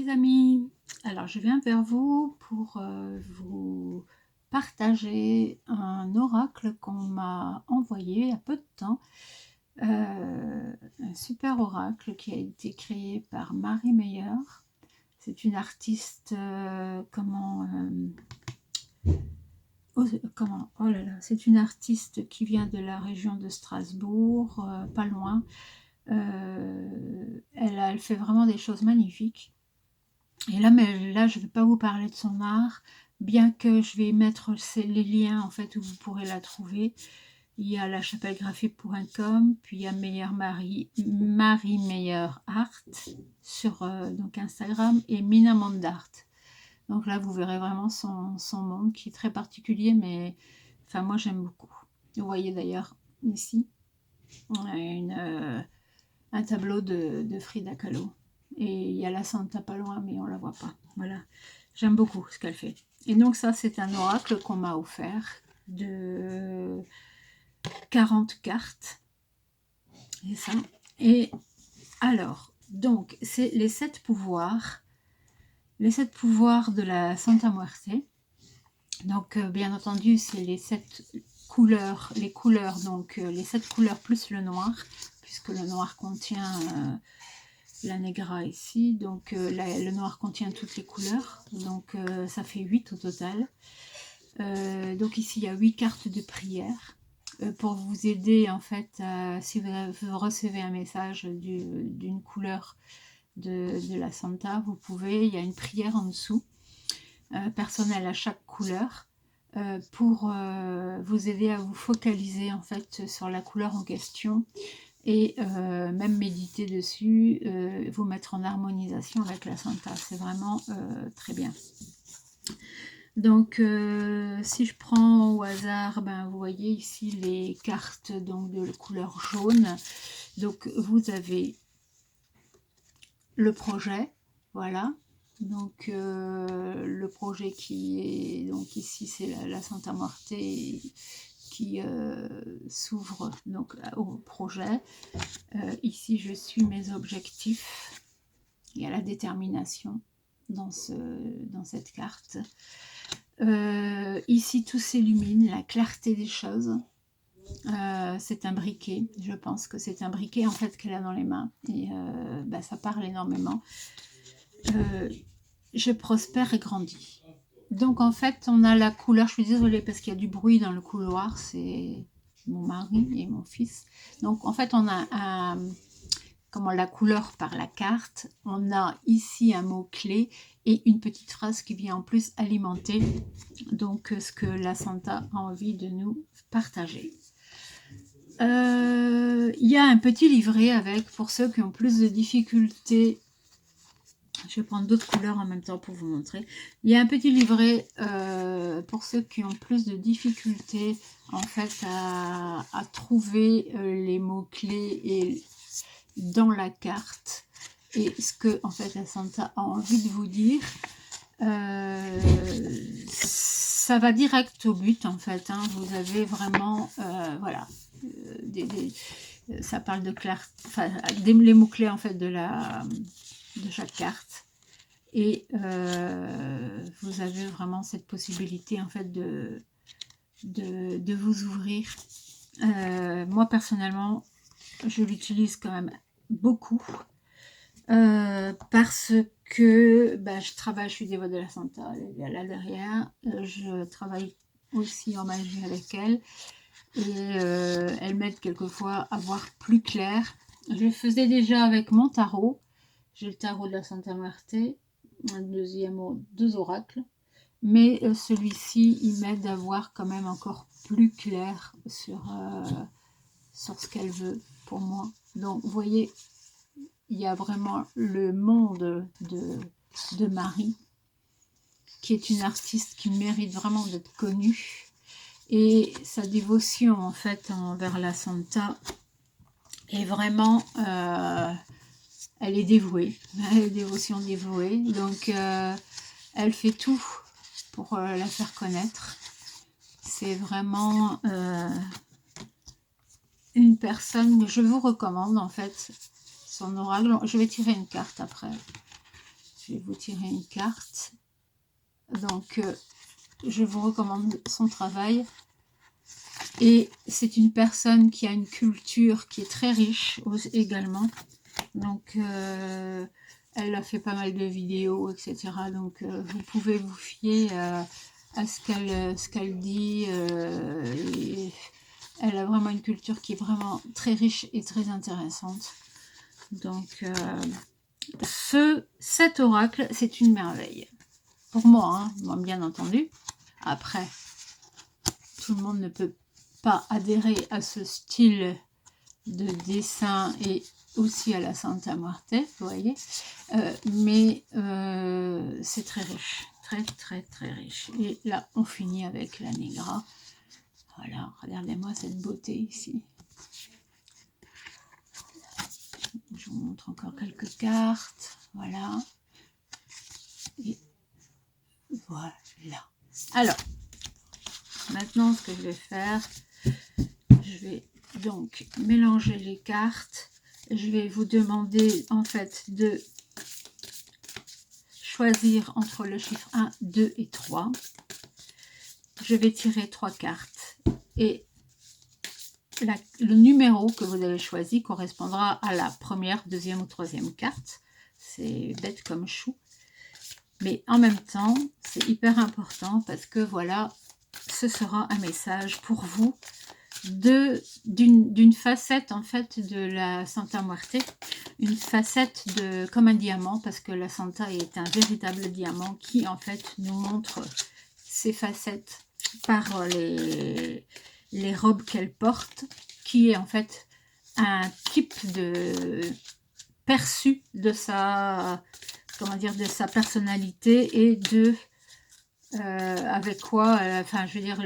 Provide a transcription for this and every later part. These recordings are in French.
Les amis, alors je viens vers vous pour vous partager un oracle qu'on m'a envoyé il y a peu de temps. Un super oracle qui a été créé par Marie Meyer. C'est une artiste, oh là là, c'est une artiste qui vient de la région de Strasbourg, pas loin. Elle fait vraiment des choses magnifiques. Et là, mais là, je ne vais pas vous parler de son art, bien que je vais mettre les liens en fait où vous pourrez la trouver. Il y a lachapellegraphie.com, puis il y a Marie Meyer Art sur donc Instagram et Mina Mandart. Donc là, vous verrez vraiment son monde qui est très particulier, mais enfin moi j'aime beaucoup. Vous voyez d'ailleurs ici un tableau de Frida Kahlo. Et il y a la Santa pas loin, mais on la voit pas. Voilà, j'aime beaucoup ce qu'elle fait. Et donc ça, c'est un oracle qu'on m'a offert de 40 cartes. Et ça. Et alors, donc, c'est les 7 pouvoirs. Les 7 pouvoirs de la Santa Muerte. Donc, bien entendu, c'est les 7 couleurs. Les couleurs, donc les 7 couleurs plus le noir, puisque le noir contient... la Negra ici, donc le noir contient toutes les couleurs, donc ça fait 8 au total. Donc ici il y a 8 cartes de prière pour vous aider en fait si vous recevez un message d'une couleur de la Santa, vous pouvez, il y a une prière en dessous personnelle à chaque couleur pour vous aider à vous focaliser en fait sur la couleur en question et même méditer dessus, vous mettre en harmonisation avec la Santa, c'est vraiment très bien. Donc si je prends au hasard, ben, vous voyez ici les cartes donc, de couleur jaune, donc vous avez le projet, voilà, donc le projet qui est, donc ici c'est la Santa Muerte qui s'ouvre donc au projet. Ici, je suis mes objectifs. Il y a la détermination dans cette carte. Ici, tout s'illumine, la clarté des choses. C'est un briquet. Je pense que c'est un briquet en fait qu'elle a dans les mains. Et bah, ça parle énormément. Je prospère et grandis. Donc en fait, on a la couleur. Je suis désolée parce qu'il y a du bruit dans le couloir. C'est mon mari et mon fils. Donc en fait, on a comment la couleur par la carte. On a ici un mot-clé et une petite phrase qui vient en plus alimenter donc ce que la Santa a envie de nous partager. Il y a un petit livret avec, pour ceux qui ont plus de difficultés. Je vais prendre d'autres couleurs en même temps pour vous montrer. Il y a un petit livret pour ceux qui ont plus de difficultés en fait à trouver les mots-clés et dans la carte et ce que en fait la Santa a envie de vous dire. Ça va direct au but en fait, hein. Vous avez vraiment voilà ça parle de clarté, enfin, les mots clés en fait de chaque carte et vous avez vraiment cette possibilité en fait de vous ouvrir. Moi personnellement je l'utilise quand même beaucoup parce que bah, je suis dévote de la Santa, elle est là derrière, je travaille aussi en magie avec elle et elle m'aide quelquefois à voir plus clair. Je le faisais déjà avec mon tarot, j'ai le tarot de la Santa Muerte, deux oracles, mais celui-ci il m'aide à voir quand même encore plus clair sur ce qu'elle veut pour moi. Donc vous voyez, il y a vraiment le monde de Marie, qui est une artiste qui mérite vraiment d'être connue. Et sa dévotion, en fait, envers la Santa est vraiment... elle est dévouée. Elle est dévotion dévouée. Donc, elle fait tout pour la faire connaître. C'est vraiment une personne que je vous recommande, en fait. Son oracle. Je vais tirer une carte après. je vais vous tirer une carte. Donc, je vous recommande son travail. Et c'est une personne qui a une culture qui est très riche également. Donc, elle a fait pas mal de vidéos, etc. Donc, vous pouvez vous fier à ce qu'elle dit. Elle a vraiment une culture qui est vraiment très riche et très intéressante. Donc, cet oracle, c'est une merveille. Pour moi, hein, moi, bien entendu. Après, tout le monde ne peut pas adhérer à ce style de dessin et aussi à la Santa Muerte, vous voyez. Mais c'est très riche, très très très riche. Et là, on finit avec la Negra. Voilà, regardez-moi cette beauté ici. Je vous montre encore quelques cartes. Voilà. Et voilà. Alors, maintenant, ce que je vais faire, je vais donc mélanger les cartes. Je vais vous demander en fait de choisir entre le chiffre 1, 2 et 3. Je vais tirer 3 cartes et le numéro que vous avez choisi correspondra à la première, deuxième ou troisième carte. C'est bête comme chou. Mais en même temps, c'est hyper important parce que voilà, ce sera un message pour vous d'une facette en fait de la Santa Muerte, une facette comme un diamant, parce que la Santa est un véritable diamant qui en fait nous montre ses facettes par les robes qu'elle porte, qui est en fait un type de perçu de sa, comment dire, de sa personnalité et de avec quoi, enfin je veux dire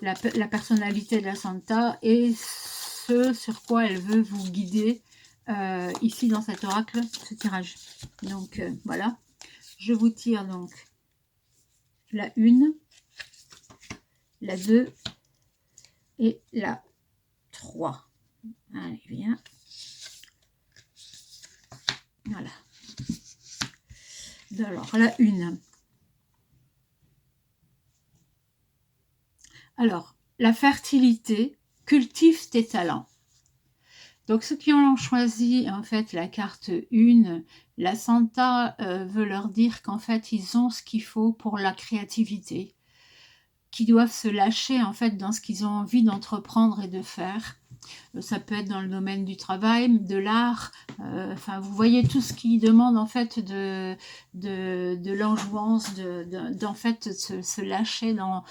la personnalité de la Santa et ce sur quoi elle veut vous guider ici dans cet oracle, ce tirage. Donc voilà, je vous tire donc la 1, la 2 et la 3. Allez, viens. Voilà. Alors, la 1. Alors, la fertilité, cultive tes talents. Donc, ceux qui ont choisi, en fait, la carte 1, la Santa veut leur dire qu'en fait, ils ont ce qu'il faut pour la créativité, qu'ils doivent se lâcher, en fait, dans ce qu'ils ont envie d'entreprendre et de faire. Ça peut être dans le domaine du travail, de l'art, enfin vous voyez tout ce qui demande en fait de l'enjouance, d'en fait se lâcher dans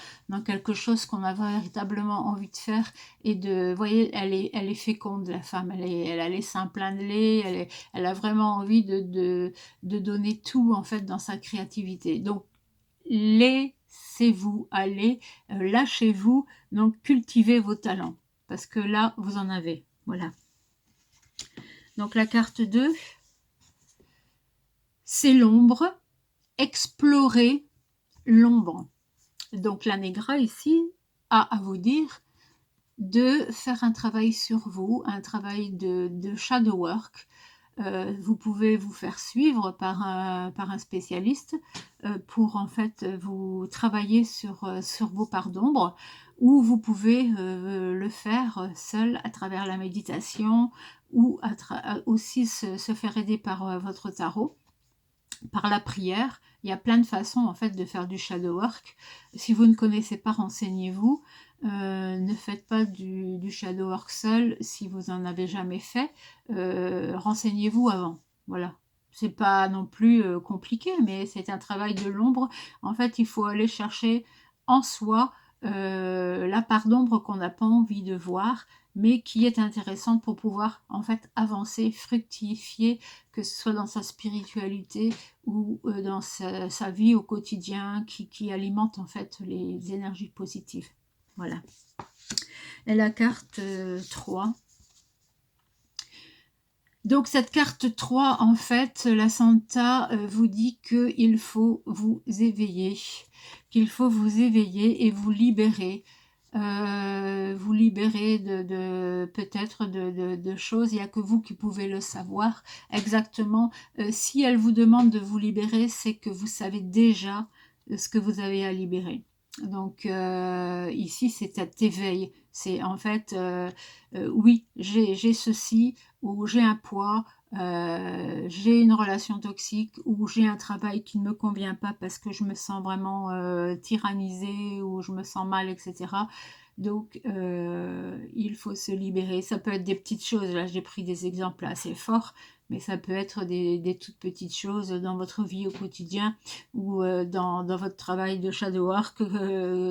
quelque chose qu'on a véritablement envie de faire et vous voyez, elle est féconde la femme, elle a les seins pleins de lait, elle a vraiment envie de donner tout en fait dans sa créativité. Donc laissez-vous aller, lâchez-vous, donc cultivez vos talents. Parce que là, vous en avez. Voilà. Donc, la carte 2, c'est l'ombre. Explorer l'ombre. Donc, la Negra, ici, a à vous dire de faire un travail sur vous, un travail de shadow work. Vous pouvez vous faire suivre par un spécialiste pour en fait vous travailler sur vos parts d'ombre, ou vous pouvez le faire seul à travers la méditation ou aussi se faire aider par votre tarot, par la prière. Il y a plein de façons en fait de faire du shadow work. Si vous ne connaissez pas, renseignez-vous. Ne faites pas du shadow work seul si vous n'en avez jamais fait. Renseignez-vous avant. Voilà. C'est pas non plus compliqué, mais c'est un travail de l'ombre. En fait, il faut aller chercher en soi la part d'ombre qu'on n'a pas envie de voir, mais qui est intéressante pour pouvoir en fait avancer, fructifier, que ce soit dans sa spiritualité ou dans sa vie au quotidien, qui alimente en fait les énergies positives. Voilà. Et la carte 3. Donc cette carte 3, en fait, la Santa vous dit qu'il faut vous éveiller, et vous libérer vous libérer peut-être de choses. Il n'y a que vous qui pouvez le savoir exactement. Si elle vous demande de vous libérer, c'est que vous savez déjà ce que vous avez à libérer. Donc ici, c'est cet éveil. C'est en fait, oui, j'ai ceci, ou j'ai un poids, j'ai une relation toxique, ou j'ai un travail qui ne me convient pas parce que je me sens vraiment tyrannisée, ou je me sens mal, etc. Donc, il faut se libérer. Ça peut être des petites choses. Là, j'ai pris des exemples assez forts, mais ça peut être des toutes petites choses dans votre vie au quotidien, ou dans votre travail de shadow work.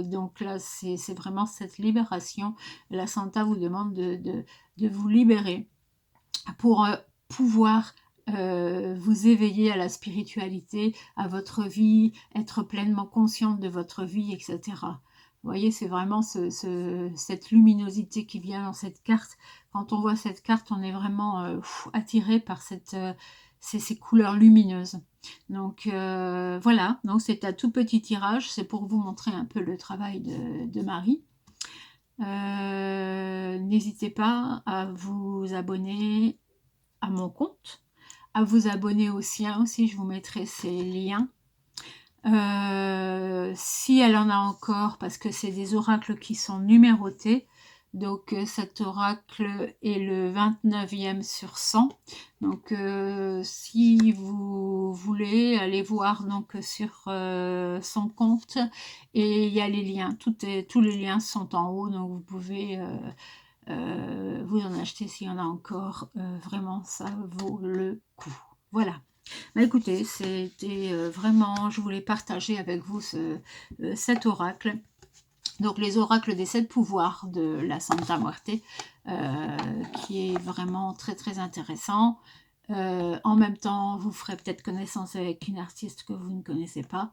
Donc là, c'est vraiment cette libération. La Santa vous demande de vous libérer pour pouvoir vous éveiller à la spiritualité, à votre vie, être pleinement consciente de votre vie, etc. Vous voyez, c'est vraiment cette luminosité qui vient dans cette carte. Quand on voit cette carte, on est vraiment attiré par ces couleurs lumineuses. Donc voilà, donc c'est un tout petit tirage, c'est pour vous montrer un peu le travail de Marie. N'hésitez pas à vous abonner à mon compte, à vous abonner au sien aussi, je vous mettrai ces liens. Si elle en a encore, parce que c'est des oracles qui sont numérotés, donc cet oracle est le 29e sur 100. Donc si vous voulez aller voir donc sur son compte, et il y a les liens, tous les liens sont en haut, donc vous pouvez vous en acheter s'il y en a encore. Vraiment, ça vaut le coup. Voilà. Bah écoutez, c'était vraiment, je voulais partager avec vous cet oracle. Donc les oracles des 7 pouvoirs de la Santa Muerte, qui est vraiment très très intéressant. En même temps, vous ferez peut-être connaissance avec une artiste que vous ne connaissez pas.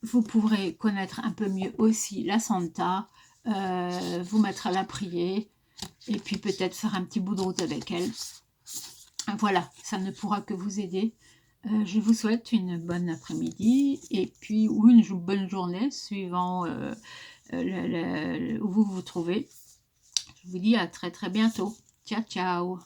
Vous pourrez connaître un peu mieux aussi la Santa, vous mettre à la prier, et puis peut-être faire un petit bout de route avec elle. Voilà, ça ne pourra que vous aider. Je vous souhaite une bonne après-midi, et puis ou une bonne journée, suivant où vous vous trouvez. Je vous dis à très très bientôt. Ciao, ciao.